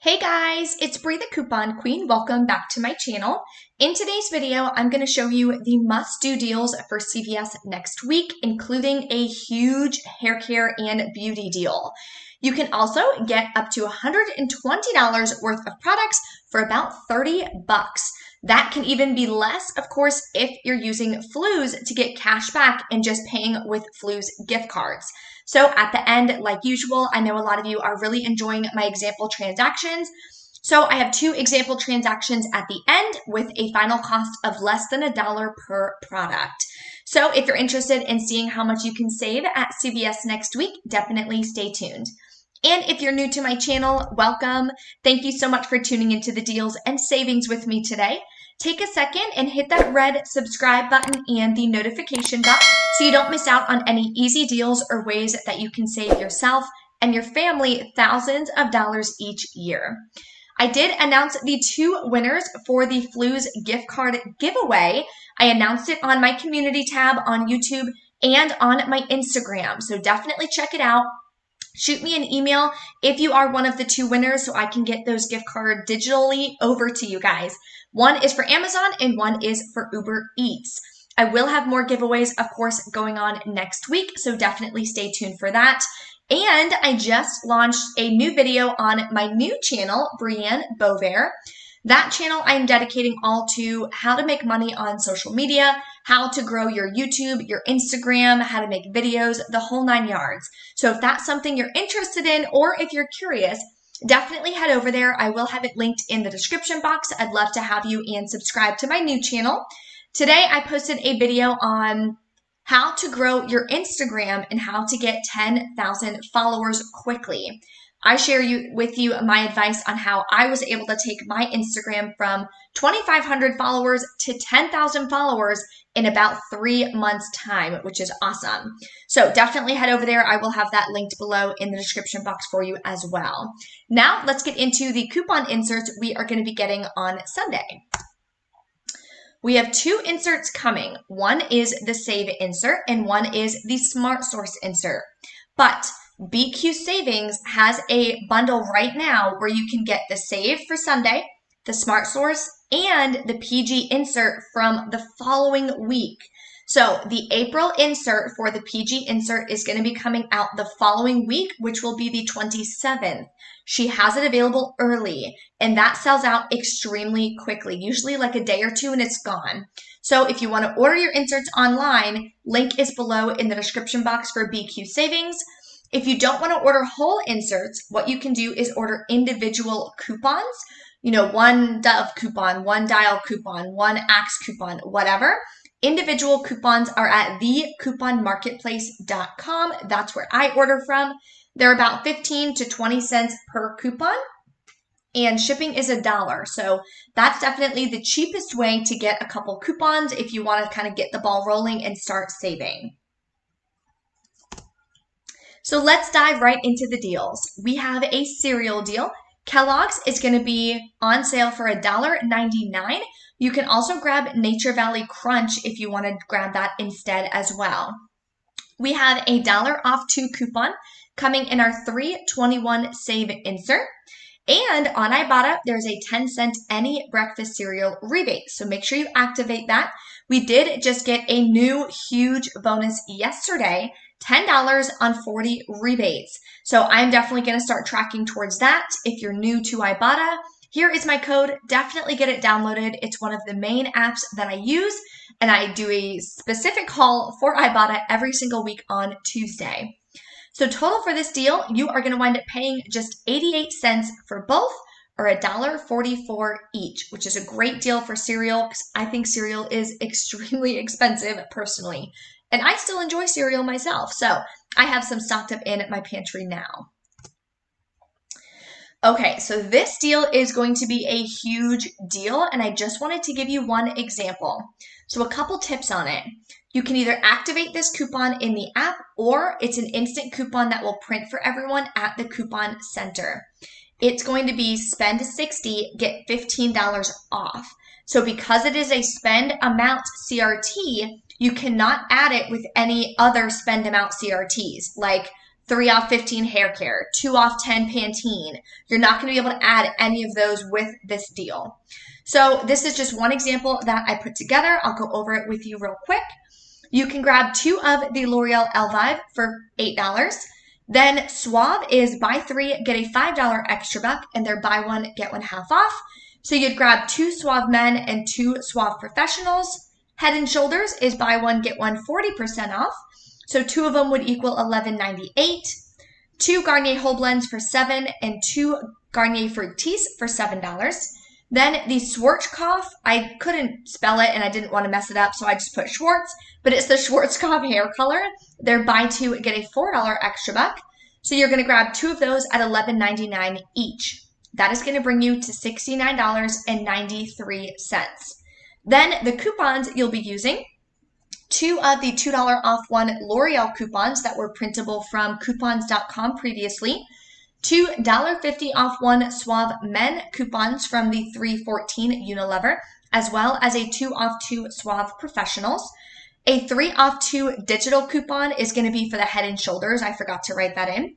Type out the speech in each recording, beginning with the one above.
Hey guys, it's Bree the Coupon Queen. Welcome back to my channel. In today's video, I'm going to show you the must-do deals for CVS next week, including a huge hair care and beauty deal. You can also get up to $120 worth of products for about 30 bucks. That can even be less, of course, if you're using Fluz to get cash back and just paying with Fluz gift cards. So at the end, like usual, I know a lot of you are really enjoying my example transactions. So I have two example transactions at the end with a final cost of less than $1 per product. So if you're interested in seeing how much you can save at CVS next week, definitely stay tuned. And if you're new to my channel, welcome. Thank you so much for tuning into the deals and savings with me today. Take a second and hit that red subscribe button and the notification bell so you don't miss out on any easy deals or ways that you can save yourself and your family thousands of dollars each year. I did announce the two winners for the Fluz gift card giveaway. I announced it on my community tab on YouTube and on my Instagram, so definitely check it out. Shoot me an email if you are one of the two winners so I can get those gift cards digitally over to you guys. One is for Amazon and one is for Uber Eats. I will have more giveaways, of course, going on next week, so definitely stay tuned for that. And I just launched a new video on my new channel, Brienne Beauvais. That channel I'm dedicating all to how to make money on social media, how to grow your YouTube, your Instagram, how to make videos, the whole 9 yards. So if that's something you're interested in or if you're curious, definitely head over there. I will have it linked in the description box. I'd love to have you and subscribe to my new channel. Today I posted a video on how to grow your Instagram and how to get 10,000 followers quickly. I share with you my advice on how I was able to take my Instagram from 2,500 followers to 10,000 followers in about 3 months' time, which is awesome. So definitely head over there. I will have that linked below in the description box for you as well. Now let's get into the coupon inserts we are going to be getting on Sunday. We have two inserts coming. One is the Save insert and one is the Smart Source insert. But BQ Savings has a bundle right now where you can get the Save for Sunday, the Smart Source, and the PG insert from the following week. So the April insert for the PG insert is going to be coming out the following week, which will be the 27th. She has it available early, and that sells out extremely quickly, usually like a day or two, and it's gone. So if you want to order your inserts online, link is below in the description box for BQ Savings. If you don't want to order whole inserts, what you can do is order individual coupons. You know, one Dove coupon, one Dial coupon, one Axe coupon, whatever. Individual coupons are at thecouponmarketplace.com. That's where I order from. They're about 15 to 20 cents per coupon, and shipping is $1. So that's definitely the cheapest way to get a couple coupons if you want to kind of get the ball rolling and start saving. So let's dive right into the deals. We have a cereal deal. Kellogg's is going to be on sale for $1.99. You can also grab Nature Valley Crunch if you want to grab that instead as well. We have a $1 off 2 coupon coming in our 3/21 Save insert. And on Ibotta, there's a 10-cent any breakfast cereal rebate. So make sure you activate that. We did just get a new huge bonus yesterday, $10 on 40 rebates. So I'm definitely going to start tracking towards that. If you're new to Ibotta, here is my code. Definitely get it downloaded. It's one of the main apps that I use, and I do a specific haul for Ibotta every single week on Tuesday. So total for this deal, you are going to wind up paying just 88 cents for both, or $1.44 each, which is a great deal for cereal because I think cereal is extremely expensive personally. And I still enjoy cereal myself, so I have some stocked up in my pantry now. Okay, so this deal is going to be a huge deal, and I just wanted to give you one example. So a couple tips on it. You can either activate this coupon in the app, or it's an instant coupon that will print for everyone at the coupon center. It's going to be spend $60, get $15 off. So because it is a spend amount CRT, you cannot add it with any other spend amount CRTs like 3 off 15 hair care, 2 off 10 Pantene. You're not going to be able to add any of those with this deal. So this is just one example that I put together. I'll go over it with you real quick. You can grab 2 of the L'Oreal Elvive for $8. Then Suave is buy 3, get a $5 extra buck, and they're buy 1, get 1 half off. So you'd grab 2 Suave Men and 2 Suave Professionals. Head & Shoulders is buy 1, get 1 40% off. So 2 of them would equal $11.98. 2 Garnier Whole Blends for $7 and 2 Garnier Fructis for $7. Then the Schwarzkopf, I couldn't spell it and I didn't want to mess it up, so I just put Schwartz, but it's the Schwarzkopf hair color. They're buy 2, get a $4 extra buck. So you're going to grab 2 of those at $11.99 each. That is going to bring you to $69.93. Then the coupons you'll be using, 2 of the $2 off 1 L'Oreal coupons that were printable from coupons.com previously, 2 $1.50 off 1 Suave Men coupons from the 314 Unilever, as well as a 2 off 2 Suave Professionals. A 3 off 2 digital coupon is going to be for the Head & Shoulders. I forgot to write that in.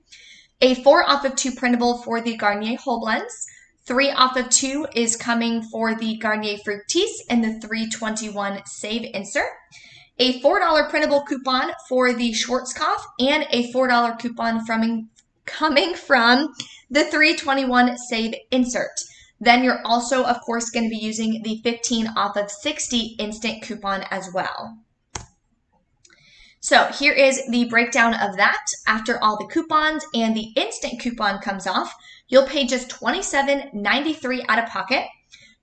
A 4 off of 2 printable for the Garnier Whole Blends. 3 off of 2 is coming for the Garnier Fructis and the 321 Save Insert. A $4 printable coupon for the Schwarzkopf and a $4 coupon coming from the 321 Save Insert. Then you're also, of course, going to be using the 15 off of 60 instant coupon as well. So here is the breakdown of that. After all the coupons and the instant coupon comes off, you'll pay just $27.93 out of pocket.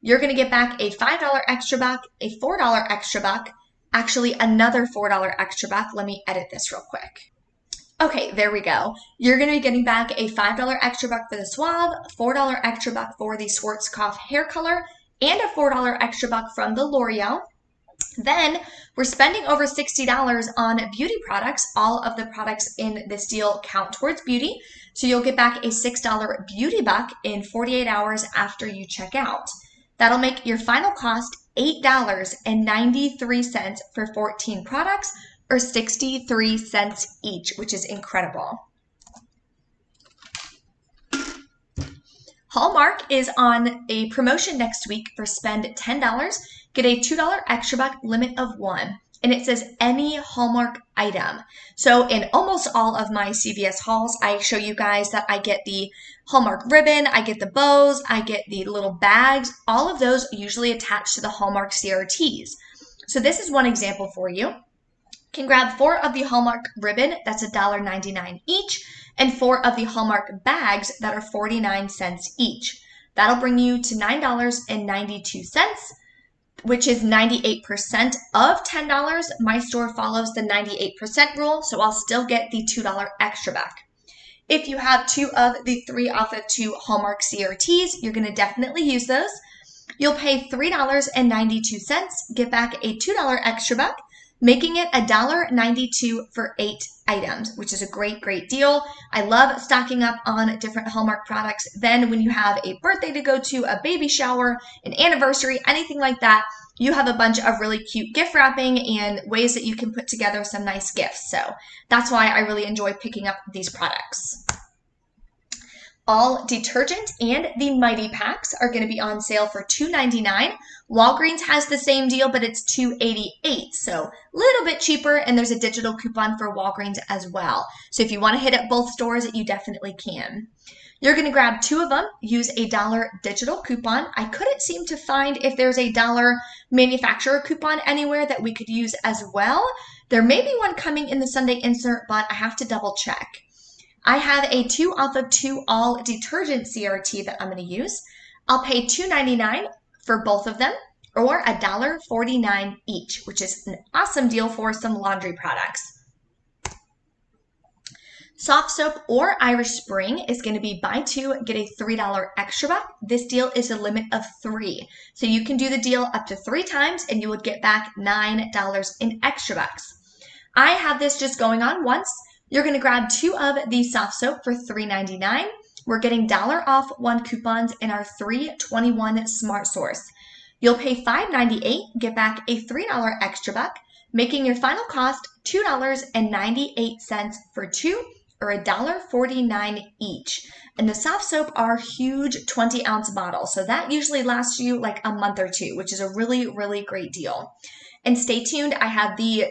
You're going to get back a $5 extra buck, a $4 extra buck, actually another $4 extra buck. Let me edit this real quick. Okay, there we go. You're going to be getting back a $5 extra buck for the Suave, $4 extra buck for the Schwarzkopf hair color, and a $4 extra buck from the L'Oreal. Then we're spending over $60 on beauty products. All of the products in this deal count towards beauty. So you'll get back a $6 beauty buck in 48 hours after you check out. That'll make your final cost $8.93 for 14 products, or 63 cents each, which is incredible. Hallmark is on a promotion next week for spend $10, get a $2 extra buck, limit of 1. And it says any Hallmark item. So in almost all of my CVS hauls, I show you guys that I get the Hallmark ribbon, I get the bows, I get the little bags. All of those usually attached to the Hallmark CRTs. So this is one example for you. You can grab 4 of the Hallmark ribbon, that's $1.99 each, and 4 of the Hallmark bags that are 49 cents each. That'll bring you to $9.92, which is 98% of $10. My store follows the 98% rule, so I'll still get the $2 extra back. If you have 2 of the 3 off of 2 Hallmark CRTs, you're going to definitely use those. You'll pay $3.92, get back a $2 extra buck, making it $1.92 for 8 items, which is a great, great deal. I love stocking up on different Hallmark products. Then when you have a birthday to go to, a baby shower, an anniversary, anything like that, you have a bunch of really cute gift wrapping and ways that you can put together some nice gifts. So that's why I really enjoy picking up these products. All detergent and the Mighty packs are going to be on sale for $2.99. Walgreens has the same deal, but it's $2.88, so a little bit cheaper, and there's a digital coupon for Walgreens as well. So if you want to hit up both stores, you definitely can. You're going to grab 2 of them, use a $1 digital coupon. I couldn't seem to find if there's a $1 manufacturer coupon anywhere that we could use as well. There may be one coming in the Sunday insert, but I have to double check. I have a 2 off of 2 all detergent CRT that I'm going to use. I'll pay $2.99 for both of them, or $1.49 each, which is an awesome deal for some laundry products. Soft soap or Irish Spring is going to be buy 2, get a $3 extra buck. This deal is a limit of 3. So you can do the deal up to 3 times and you would get back $9 in extra bucks. I have this just going on once. You're going to grab 2 of the soft soap for $3.99. We're getting $1 off 1 coupons in our 321 Smart Source. You'll pay $5.98, get back a $3 extra buck, making your final cost $2.98 for 2, are $1.49 each. And the soft soap are huge 20-ounce bottles. So that usually lasts you like a month or two, which is a really, really great deal. And stay tuned. I have the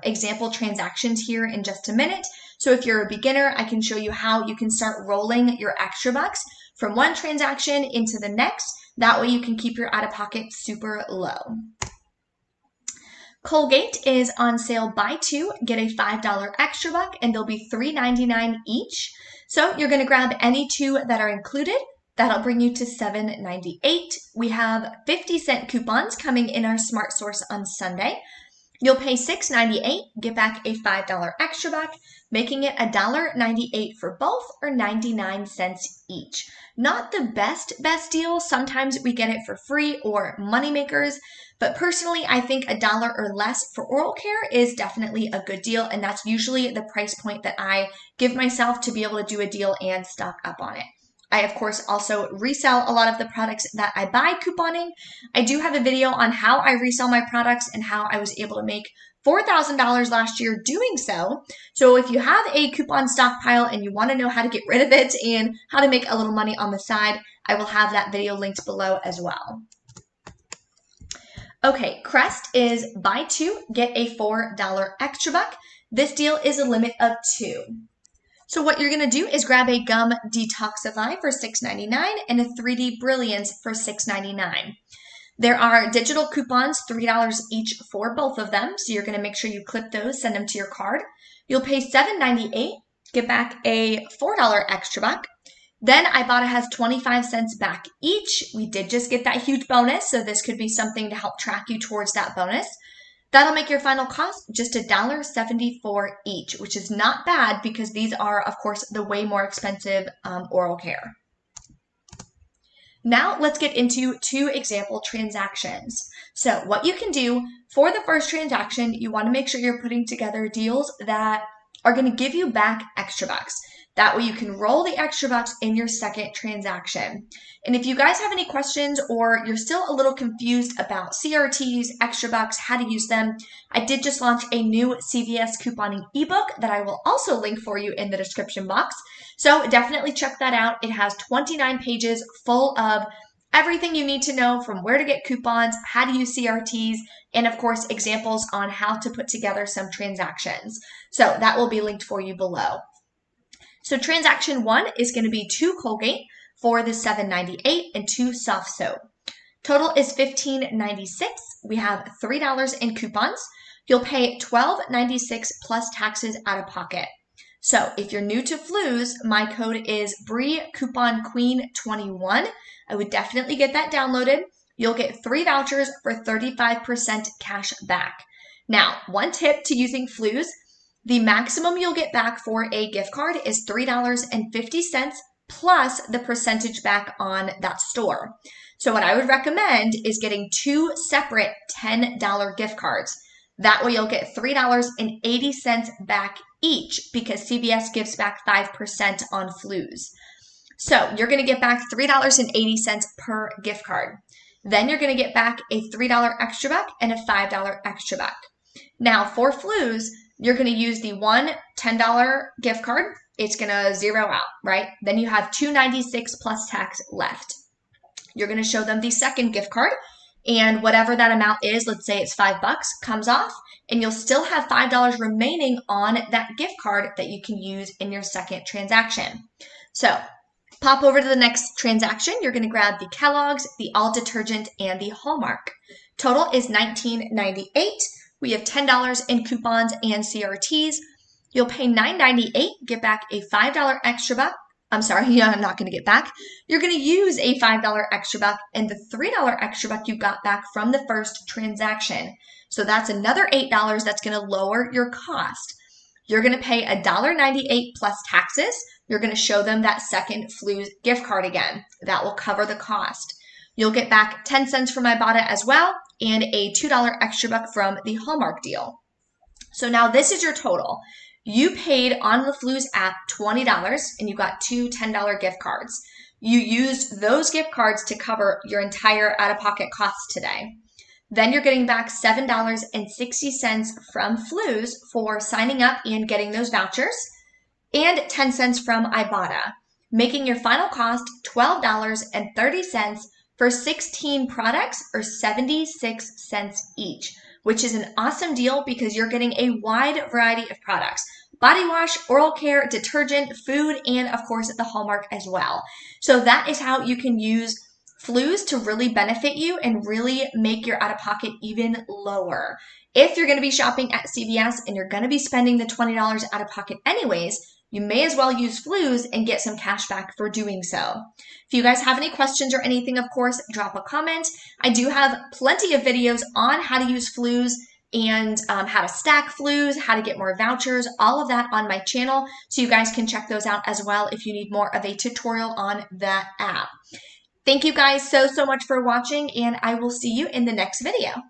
example transactions here in just a minute. So if you're a beginner, I can show you how you can start rolling your extra bucks from one transaction into the next. That way you can keep your out-of-pocket super low. Colgate is on sale, buy two, get a $5 extra buck, and they'll be $3.99 each. So you're going to grab any two that are included. That'll bring you to $7.98. We have 50-cent coupons coming in our Smart Source on Sunday. You'll pay $6.98, get back a $5 extra buck, making it $1.98 for both, or 99 cents each. Not the best deal. Sometimes we get it for free or moneymakers, but personally, I think $1 or less for oral care is definitely a good deal, and that's usually the price point that I give myself to be able to do a deal and stock up on it. I, of course, also resell a lot of the products that I buy couponing. I do have a video on how I resell my products and how I was able to make $4,000 last year doing so. So if you have a coupon stockpile and you want to know how to get rid of it and how to make a little money on the side, I will have that video linked below as well. Okay, Crest is buy two, get a $4 extra buck. This deal is a limit of 2. So what you're going to do is grab a gum detoxify for $6.99 and a 3D Brilliance for $6.99. There are digital coupons, $3 each for both of them. So you're going to make sure you clip those, send them to your card. You'll pay $7.98, get back a $4 extra buck. Then Ibotta has 25 cents back each. We did just get that huge bonus, so this could be something to help track you towards that bonus. That'll make your final cost just $1.74 each, which is not bad because these are, of course, the way more expensive oral care. Now let's get into 2 example transactions. So what you can do for the first transaction, you want to make sure you're putting together deals that are going to give you back extra bucks. That way you can roll the extra bucks in your second transaction. And if you guys have any questions or you're still a little confused about CRTs, extra bucks, how to use them, I did just launch a new CVS couponing ebook that I will also link for you in the description box. So definitely check that out. It has 29 pages full of everything you need to know, from where to get coupons, how to use CRTs, and of course, examples on how to put together some transactions. So that will be linked for you below. So transaction 1 is going to be 2 Colgate for the $7.98 and 2 soft soap. Total is $15.96. We have $3 in coupons. You'll pay $12.96 plus taxes out of pocket. So if you're new to Fluz, my code is BREECouponQueen21. I would definitely get that downloaded. You'll get 3 vouchers for 35% cash back. Now, one tip to using Fluz: the maximum you'll get back for a gift card is $3.50 plus the percentage back on that store. So what I would recommend is getting 2 separate $10 gift cards. That way you'll get $3.80 back each because CVS gives back 5% on Fluz. So you're going to get back $3.80 per gift card. Then you're going to get back a $3 extra buck and a $5 extra buck. Now for Fluz, you're going to use the one $10 gift card. It's going to zero out, right? Then you have $2.96 plus tax left. You're going to show them the second gift card, and whatever that amount is, let's say it's $5, comes off, and you'll still have $5 remaining on that gift card that you can use in your second transaction. So pop over to the next transaction. You're going to grab the Kellogg's, the All Detergent, and the Hallmark. Total is $19.98. We have $10 in coupons and CRTs. You'll pay $9.98, get back a $5 extra buck. I'm sorry, I'm not going to get back. You're going to use a $5 extra buck and the $3 extra buck you got back from the first transaction. So that's another $8 that's going to lower your cost. You're going to pay $1.98 plus taxes. You're going to show them that second Fluz gift card again. That will cover the cost. You'll get back 10 cents from Ibotta as well, and a $2 extra buck from the Hallmark deal. So now this is your total. You paid on the Fluz app $20 and you got 2 $10 gift cards. You used those gift cards to cover your entire out-of-pocket costs today. Then you're getting back $7.60 from Fluz for signing up and getting those vouchers. and 10 cents from Ibotta, making your final cost $12.30 for 16 products or 76 cents each, which is an awesome deal because you're getting a wide variety of products. Body wash, oral care, detergent, food, and of course the Hallmark as well. So that is how you can use Fluz to really benefit you and really make your out-of-pocket even lower. If you're going to be shopping at CVS and you're going to be spending the $20 out of pocket anyways, you may as well use Fluz and get some cash back for doing so. If you guys have any questions or anything, of course, drop a comment. I do have plenty of videos on how to use Fluz and how to stack Fluz, how to get more vouchers, all of that on my channel. So you guys can check those out as well if you need more of a tutorial on that app. Thank you guys so much for watching, and I will see you in the next video.